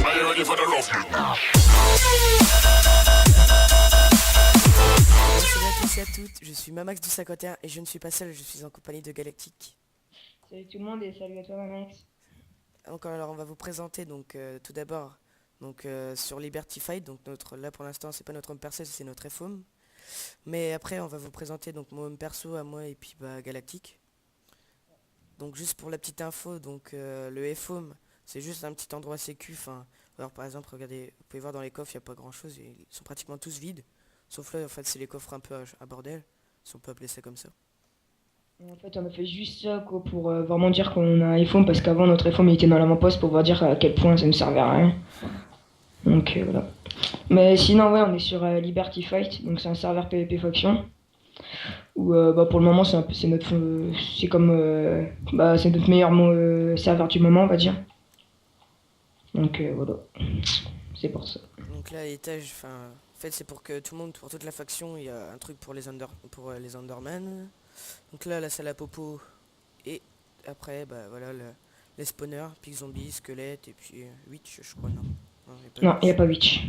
Salut à tous et à toutes, je suis Mamax du 51 et je ne suis pas seul, je suis en compagnie de Galactique. Salut tout le monde et salut à toi Max. Donc alors on va vous présenter donc tout d'abord sur Liberty Fight, donc notre là pour l'instant c'est pas notre homme perso, c'est notre FOM. Mais après on va vous présenter donc mon homme perso à moi et puis bah Galactique. Donc juste pour la petite info, donc le FOM c'est juste un petit endroit sécu, enfin alors par exemple regardez, vous pouvez voir dans les coffres il n'y a pas grand chose, ils sont pratiquement tous vides. Sauf là en fait c'est les coffres un peu à bordel, si on peut appeler ça comme ça. Et en fait on a fait juste ça quoi, pour vraiment dire qu'on a un iPhone parce qu'avant notre iPhone il était dans l'avant-poste pour voir dire à quel point ça ne servait à rien. Donc voilà. Mais sinon ouais on est sur Liberty Fight, donc c'est un serveur PvP Faction. Où bah, pour le moment c'est notre c'est comme bah, c'est notre meilleur serveur du moment on va dire. Donc voilà. C'est pour ça. Donc là, à l'étage, enfin, en fait, c'est pour que tout le monde, pour toute la faction, il y a un truc pour les Underman. Donc là, la salle à popo et après, bah voilà, les spawners, pics zombies, squelettes et puis witch, je crois, non. Non, il n'y a pas Non, il n'y a witch. pas Witch.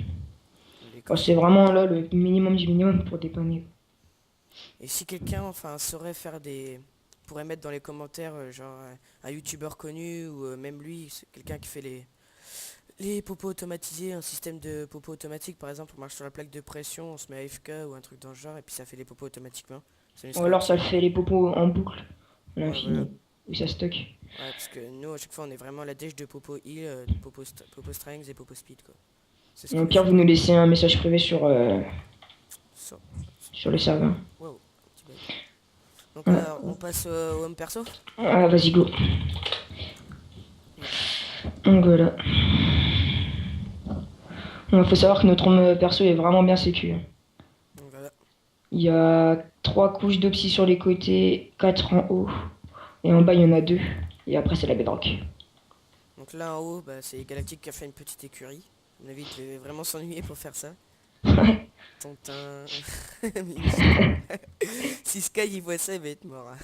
Les Bon, coffres. c'est vraiment là le minimum du minimum pour dépanner. Et si quelqu'un, enfin, saurait faire pourrait mettre dans les commentaires, genre, un youtubeur connu ou même lui, c'est quelqu'un qui fait les popos automatisés, un système de popos automatique, par exemple, on marche sur la plaque de pression, on se met à AFK ou un truc dans le genre, et puis ça fait les popos automatiquement. Ça nous Ou serait alors ça utile. le fait les popos en boucle, à Ouais, voilà. l'infini, où ça stocke. Ouais, parce que nous, à chaque fois, on est vraiment la dèche de popo heal, popo strength et popo speed, quoi. C'est ce Et qu'on au nous pire, fait. vous nous laissez un message privé Ça, sur le serveur. wow, petit bug. Donc Voilà. là, on passe au home perso. Ah, vas-y, go. Ouais. Donc voilà. Il faut savoir que notre home perso est vraiment bien sécu. Donc voilà. Il y a 3 couches d'opsie sur les côtés, 4 en haut. Et en bas, il y en a 2. Et après, c'est la bedrock. Donc là, en haut, bah, c'est Galactic qui a fait une petite écurie. À mon avis, il devait vraiment s'ennuyer pour faire ça. Tontin. Si Sky il voit ça, il va être mort, hein.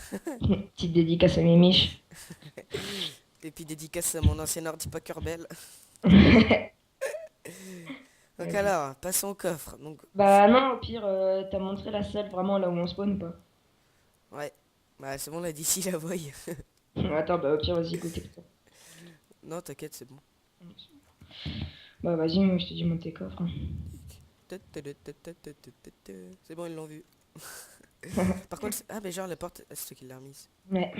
Petite dédicace à mes miches. Et puis dédicace à mon ancien ordi Packerbell. Donc Vas-y. alors, passons au coffre. Donc, Bah non, au pire, t'as montré la salle vraiment là où on spawn ou pas? ouais. Bah c'est bon là, d'ici la voie. Attends, bah au pire, vas-y, go, t'es. Non, t'inquiète, c'est bon. Bah vas-y, moi, je te dis monte tes coffres. C'est bon, ils l'ont vu. Par contre, ah ben genre la porte, ah, c'est toi qui l'as remise. Ouais.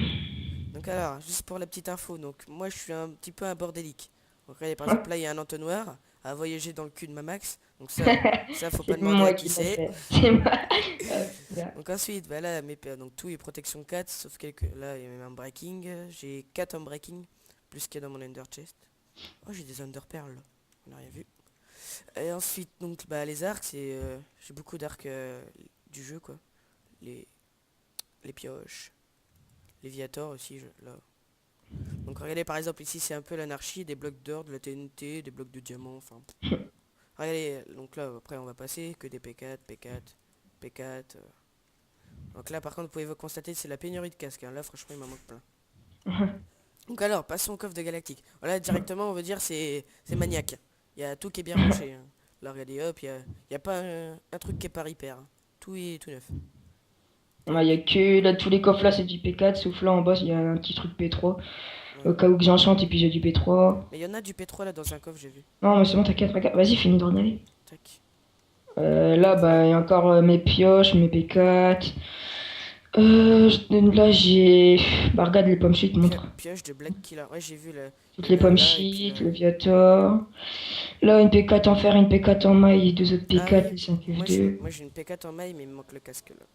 Donc alors, juste pour la petite info, donc moi je suis un petit peu un bordélique. Donc regardez, par exemple là il y a un entonnoir à voyager dans le cul de ma Max. Donc ça faut pas C'est demander à moi qui qui l'ai c'est. fait. C'est moi. Putain. Donc ensuite, bah là, donc tout est protection 4, sauf quelques, là il y a même un breaking. J'ai 4 en breaking, plus qu'il y a dans mon under chest. Oh j'ai des under pearls, là. On n'a rien vu. Et ensuite, donc bah les arcs, j'ai beaucoup d'arcs du jeu quoi. Les, les pioches. Les Viator aussi, là. Donc regardez par exemple ici c'est un peu l'anarchie, des blocs d'or, de la TNT, des blocs de diamants, enfin. Regardez, donc là après on va passer que des P4, P4, P4. Donc là par contre vous pouvez vous constater c'est la pénurie de casques, hein. Là franchement il m'en manque plein. Donc alors passons au coffre de Galactique. Voilà directement on veut dire c'est maniaque. Il y a tout qui est bien rangé, hein. Là regardez hop, il y a pas un truc qui est pas repair, hein. Tout est tout neuf. Il y a Tac. que là, tous les coffres là, c'est du P4, sauf là en bas, il y a un petit truc P3. Ouais. Au cas où que j'enchante et puis j'ai du P3. Mais il y en a du P3 là dans un coffre j'ai vu. Non, mais c'est bon, t'inquiète, regarde. Vas-y, finis de regarder. Tac. Là, bah, il y a encore mes pioches, mes P4. Là, j'ai. Bah, regarde les pommes shit, montre. Pioche de Black Killer. Ouais j'ai vu Toutes il y les en a pommes là et puis shit, là. le Viator. Là, une P4 en fer, une P4 en maille et deux autres Ah P4, oui, les 5 moi j'ai F2. moi j'ai une P4 en maille mais il me manque le casque là.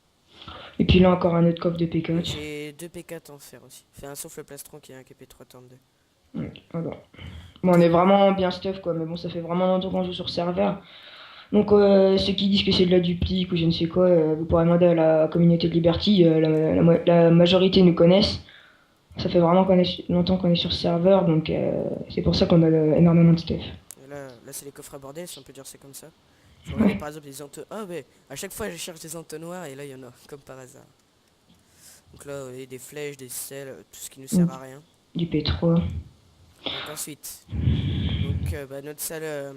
Et puis là, encore un autre coffre de Et P4. j'ai deux P4 en fer aussi. Enfin sauf le plastron qui est un KP332. Voilà. Bon, on est vraiment bien stuff, quoi. Mais bon, ça fait vraiment longtemps qu'on joue sur serveur. Donc, ceux qui disent que c'est de la duplique ou je ne sais quoi, vous pourrez demander à la communauté de Liberty. La majorité nous connaissent. Ça fait vraiment longtemps qu'on est sur serveur, donc c'est pour ça qu'on a énormément de stuff. Et là c'est les coffres à bordel si on peut dire c'est comme ça. Je regardais par exemple les entonnoirs. Ah mais à chaque fois je cherche des entonnoirs et là il y en a, comme par hasard. Donc là vous des flèches, des selles, tout ce qui nous sert à rien. Du P3. Donc ensuite, donc Donc bah, notre salle Un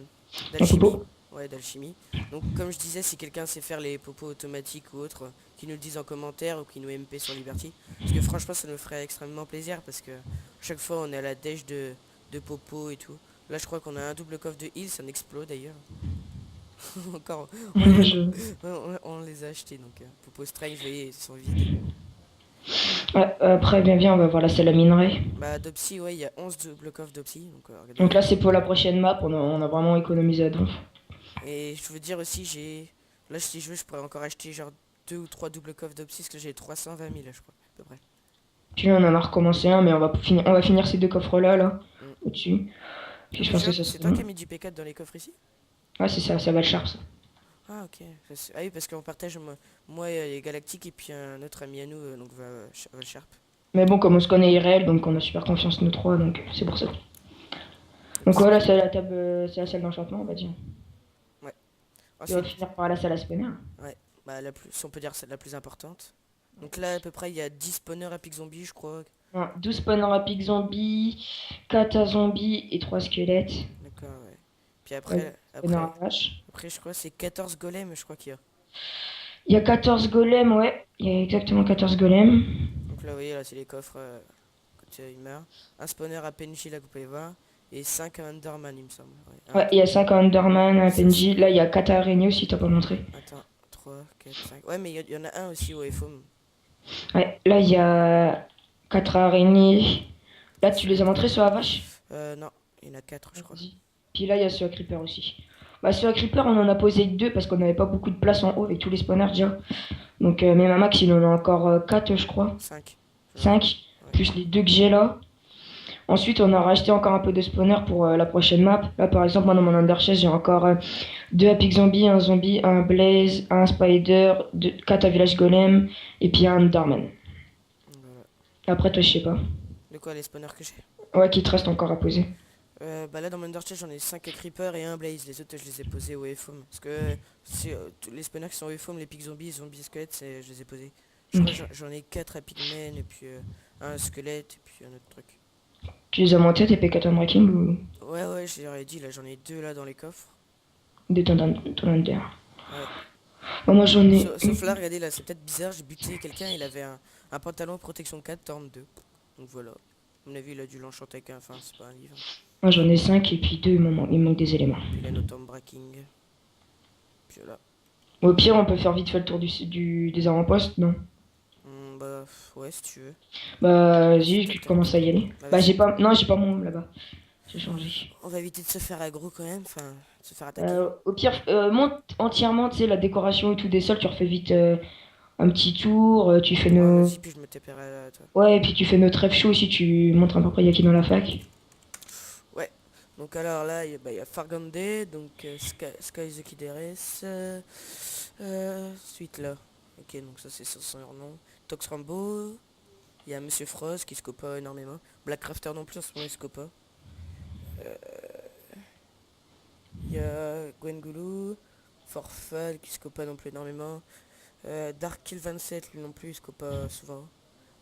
d'alchimie. popo. Ouais, d'alchimie. Donc comme je disais, si quelqu'un sait faire les popos automatiques ou autres, qui nous le disent en commentaire ou qui nous MP sur Liberty. Parce que franchement ça nous ferait extrêmement plaisir parce que chaque fois on est à la dèche de popos et tout. Là je crois qu'on a un double coffre de heal, ça en explose d'ailleurs. Encore, Je- on les a achetés donc Popo Strange, vous voyez, ils sont vides. Ouais, après, viens, on va voir la salle à minerai. Bah d'Opsy, ouais, il y a 11 double coffres d'Opsy, donc Donc regardez. là, c'est pour la prochaine map. On a vraiment économisé à donf. Et je veux dire aussi, j'ai... Là, si je veux, je pourrais encore acheter genre 2 ou 3 double coffres d'Opsy, parce que j'ai 320 000, là, je crois, à peu près. Puis là, on en a recommencé un, mais on va finir ces deux coffres-là, là, Mm. au-dessus. Puis je Mais pense que Job, ça c'est sera toi qui as bon. mis du P4 dans les coffres ici? Ouais, c'est ça va le sharp, ça. Ah, ok. Ah oui, parce qu'on partage, moi et Galactique, et puis un autre ami à nous, donc Valsharp. Mais bon, comme on se connaît IRL, donc on a super confiance nous trois, donc c'est pour ça. Donc Donc c'est voilà, bien. c'est la table, c'est la salle d'enchantement, on va dire. Ouais. Et on va Ensuite, finir par la salle à spawner. ouais, bah la plus, si on peut dire c'est la plus importante. Donc là, à peu près, il y a 10 spawners à pic zombie, je crois. Ouais, 12 spawners à pic zombie, 4 à zombies et 3 squelettes. D'accord, ouais. Puis Ouais, après, spawners à vache. je crois, c'est 14 golems, je crois qu'il y a. Il y a 14 golems, ouais. Il y a exactement 14 golems. Donc là, vous voyez, là, c'est les coffres quand il meurt. Un spawner à PNJ, là, que vous pouvez voir. Et 5 à Underman, il me semble. Ouais, Ouais, il y a 5 à Underman, un ça, PNJ. Là, il y a 4 à araignées aussi, t'as pas montré. attends, 3, 4, 5. Ouais, mais il y en a un aussi au FOM. Ouais, là, il y a 4 araignées. Là, tu les as montrés sur la vache? Non, il y en a 4, je Ouais, crois. vas-y. Puis là, il y a sur Creeper aussi. Bah, sur Creeper, on en a posé 2 parce qu'on n'avait pas beaucoup de place en haut avec tous les spawners déjà. Donc, mais ma max, il en a encore 4, je crois. 5. 5. Ouais. Plus les 2 que j'ai là. Ensuite, on a racheté encore un peu de spawner pour la prochaine map. Là, par exemple, moi, dans mon Underchest, j'ai encore 2 Epic Zombie, un Blaze, un Spider, 4 à Village Golem, et puis un Enderman. Voilà. Après, toi, je sais pas. De quoi, les spawners que j'ai? Ouais, qui te reste encore à poser. Bah là, dans mon Undertale, j'en ai 5 Creeper et un Blaze. Les autres, je les ai posés au FOM. Parce que tous les spawners qui sont au FOM, les pics zombies, zombies squelettes, je les ai posés. Je crois que Ok. j'en ai 4 à pigmen, et puis un squelette, et puis un autre truc. Tu les as montés, tes P4 Unbreaking ou Ouais, je leur ai dit, là, j'en ai 2 là dans les coffres. des ton Under? Ouais. Bah, moi, j'en ai. Sauf là, regardez, là, c'est peut-être bizarre, j'ai buté quelqu'un, il avait un pantalon protection 4, Torn 2. Donc voilà. À mon avis, il a dû l'enchanter avec un, enfin, c'est pas un livre. Moi, j'en ai 5 et puis 2, il me manque des éléments. Puis là, notre breaking. Puis voilà. Au pire, on peut faire vite fait le tour des avant-postes, non? Bah, ouais, si tu veux. Bah, Vas-y, vas-y, tac, tu tac, commences tac. à y aller. Bah, Bah, vas-y. j'ai pas. Non, j'ai pas mon là-bas. J'ai changé. On va éviter de se faire aggro quand même, enfin, de se faire attaquer. Au pire, monte entièrement, tu sais, la décoration et tout des sols, tu refais vite un petit tour, tu fais Ouais, nos. vas-y, puis je me taperai là, toi. Ouais, et puis tu fais notre rêve show aussi, tu montres à peu près y a qui dans la fac. Ouais. Donc alors là, il y a Fargande, donc Sky the Kideres. Suite là. Ok, donc ça c'est son nom. Tox Rambo. Il y a Monsieur Frost qui scope pas énormément. Black Crafter non plus, en ce moment il scope pas. Il y a Gwengulu. Forfal qui scope pas non plus énormément. Dark Kill 27 lui non plus il scope pas souvent.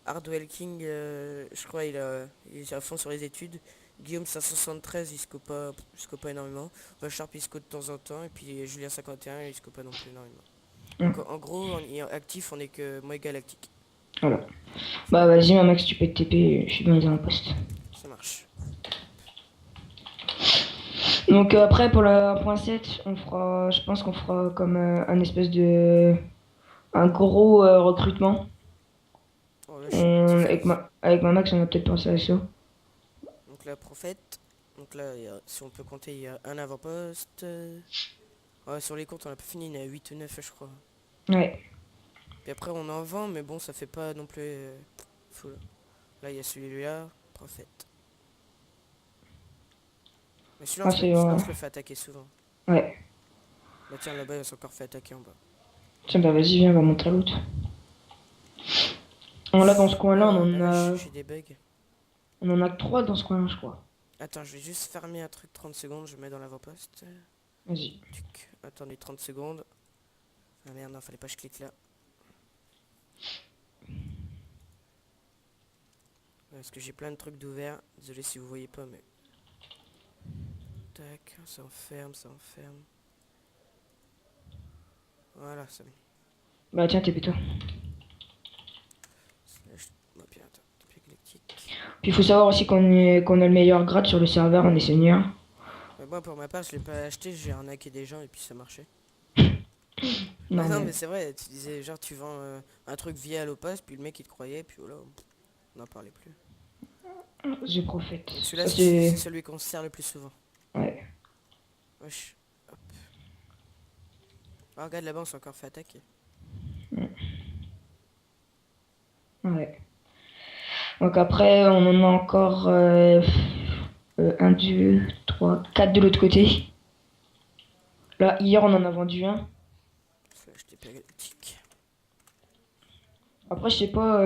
Hardwell King, je crois il est à fond sur les études. Guillaume 573 il scope pas énormément. Sharp il scope de temps en temps. Et puis Julien 51 il scope pas non plus énormément. Hum, Donc en gros, actif, on est que moi et Galactique. voilà. Bah, vas-y, ma max, tu peux te TP, je suis dans les avant-postes. Ça marche. Donc, après, pour la 1.7, je pense qu'on fera comme un espèce de. Un gros recrutement. Oh là, je suis petit. Avec ma max, on a peut-être pensé à ça. Donc là, prophète. Donc là, si on peut compter, il y a un avant-poste. Ouais, sur les comptes, on a pas fini, il y en a 8 ou 9, je crois. Ouais. Puis après, on en vend, mais bon, ça fait pas non plus full. Là, il y a celui-là, prophète. Mais celui-là, Ah, c'est. on se le fait attaquer souvent. Ouais. Bah tiens, là-bas, il s'est encore fait attaquer en bas. Tiens, bah, vas-y, viens, on va monter à l'autre. Alors là, dans ce coin-là, Bah là, j'ai des bugs. on en a que 3 dans ce coin-là, je crois. Attends, je vais juste fermer un truc 30 secondes, je mets dans l'avant-poste. Vas-y. Attendez 30 secondes. Ah merde, non, fallait pas que je clique là. Parce que j'ai plein de trucs d'ouvert. Désolé si vous voyez pas, mais... Tac, ça enferme, ça enferme. Voilà, ça met. Bah tiens, TP-toi. Slash... Oh, bien, attends, TP galactique. Puis il faut savoir aussi qu'on a le meilleur grade sur le serveur, on est senior. Mais moi, pour ma part, je l'ai pas acheté, j'ai arnaqué des gens et puis ça marchait. Non Non, mais mais c'est vrai, tu disais, genre, tu vends un truc via Allopost, puis le mec il te croyait, puis voilà, on n'en parlait plus. je profite. Donc celui-là, Ça c'est c'est... celui qu'on se sert le plus souvent. Ouais. Wesh. Hop. Ah, regarde là-bas, on s'est encore fait attaquer. Ouais. Donc après, on en a encore 1, 2, 3, 4 de l'autre côté. Là, hier, on en a vendu un. Slash TP galactique. Après, je sais pas...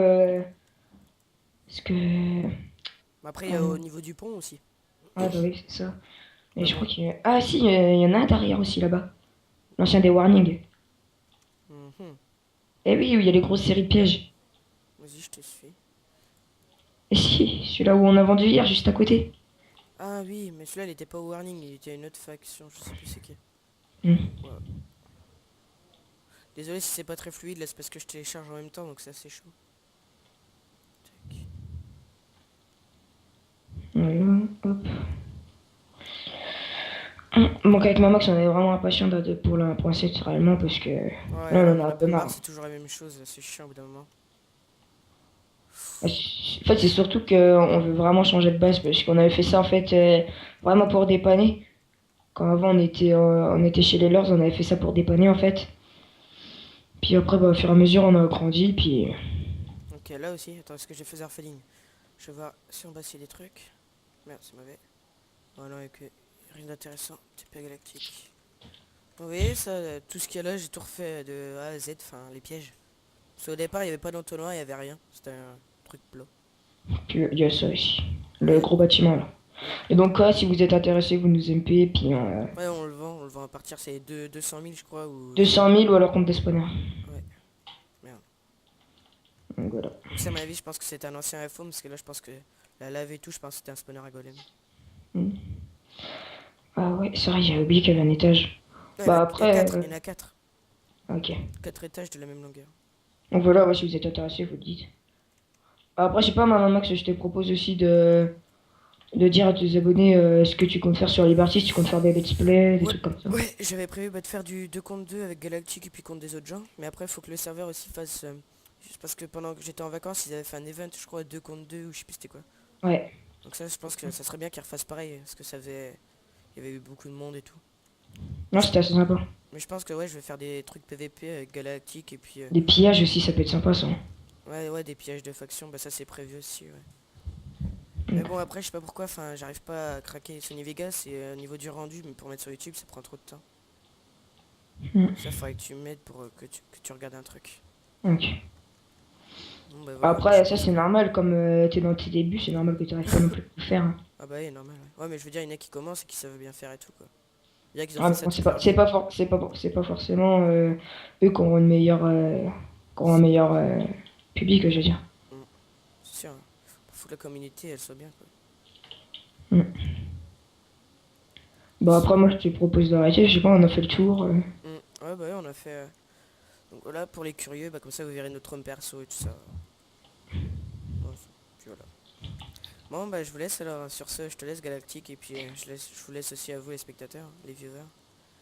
Est-ce que... Mais après, il y a au niveau du pont aussi. Ah bah oui, c'est ça. Et Mais je bon. crois qu'il y a... Ah si, il y en a un derrière aussi, là-bas. L'ancien des warnings. Mhm. Eh oui, où il y a les grosses séries de pièges. Vas-y, je te suis. Et si, celui-là où on a vendu hier, juste à côté. Ah oui, mais celui-là, il était pas au warning, il était à une autre faction, je sais plus c'est qui. Hmm. Ouais. Désolé si c'est pas très fluide, là, c'est parce que je télécharge en même temps, donc c'est assez chaud. Tac. Voilà, hop. Donc avec ma Max, on est vraiment impatient pour la point 7 réellement parce que Ouais, là, on en a un la peu bombarde, marre. c'est toujours la même chose, là, c'est chiant au bout d'un moment. En fait, c'est surtout qu'on veut vraiment changer de base parce qu'on avait fait ça en fait vraiment pour dépanner. Quand avant on était chez les Lords, on avait fait ça pour dépanner en fait. Puis après, bah, au fur et à mesure, on a grandi. Puis Ok, là aussi, attends, est-ce que j'ai fait orpheline? Je vais voir si en bas c'est des trucs. Merde, c'est mauvais. Voilà, et que rien d'intéressant. TP galactique. Vous voyez ça, tout ce qu'il y a là, j'ai tout refait de A à Z, enfin les pièges. Parce qu'au départ, il n'y avait pas d'entonnoir, il n'y avait rien. C'était un truc plat. il y a ça aussi. Le Ouais. gros bâtiment là. Mm. Et donc, si vous êtes intéressé, vous nous MP. Puis Ouais, on le vend à partir, c'est 200 000 je crois, ou... 200 000 ou alors compte des spawners. Ouais, merde. Donc voilà. Donc ça, à mon avis, je pense que c'était un ancien FO, parce que là, je pense que la lave et tout, je pense que c'était un spawner à golem. Hmm. Ah ouais, c'est vrai, j'ai oublié qu'il y avait un étage. Non, Bah il y a après, 4, il y en a 4. ok. 4 étages de la même longueur. Donc voilà, ouais, si vous êtes intéressé, vous le dites. Après, je sais pas, Max, je te propose aussi de dire à tes abonnés ce que tu comptes faire sur Liberty, si tu comptes faire des let's play, des Ouais, trucs comme ça. ouais, j'avais prévu de faire du 2 contre 2 avec Galactic et puis contre des autres gens. Mais après, il faut que le serveur aussi fasse... juste parce que pendant que j'étais en vacances, ils avaient fait un event, je crois, 2 contre 2 ou je sais plus c'était quoi. Ouais. Donc ça, je pense que ça serait bien qu'ils refassent pareil, parce que ça avait... Il y avait eu beaucoup de monde et tout. Mais Non, je, c'était assez sympa. mais je pense que ouais, je vais faire des trucs PVP avec Galactic et puis... Des pillages aussi, ça peut être sympa, ça. ouais, des pièges de faction, bah ça c'est prévu aussi, ouais. Mm. Mais bon, après, je sais pas pourquoi, enfin, j'arrive pas à craquer Sony Vegas et au niveau du rendu, mais pour mettre sur YouTube, ça prend trop de temps. Mm. Ça, faudrait que tu m'aides pour que tu regardes un truc. Ok. Bon, bah voilà, je Après, ça pense c'est que... normal, comme t'es dans tes débuts, c'est normal que tu n'arrives pas non plus à le faire. Hein. Ah bah oui, normal, ouais. Ouais, mais je veux dire, il y en a qui commencent et qui savent bien faire et tout, quoi. Il y a qui ont Ah, fait mais ça bon, toute leur vie. c'est pas forcément eux qui ont une meilleure, qui ont un meilleur public, je veux dire. Mm, c'est sûr, hein. Faut que la communauté, elle soit bien, quoi. Mm. Bon, après, moi je te propose d'arrêter, je sais pas, on a fait le tour. Ouais, bah ouais, on a fait... Donc voilà, pour les curieux, bah comme ça, vous verrez notre home perso et tout ça. Ouais, puis voilà. Bon, bah je vous laisse alors, sur ce, je te laisse Galactique, et puis je vous laisse aussi à vous, les spectateurs, les viewers.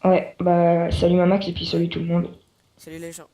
Ouais, bah salut ma Max et puis Ouais, salut tout le monde. salut les gens.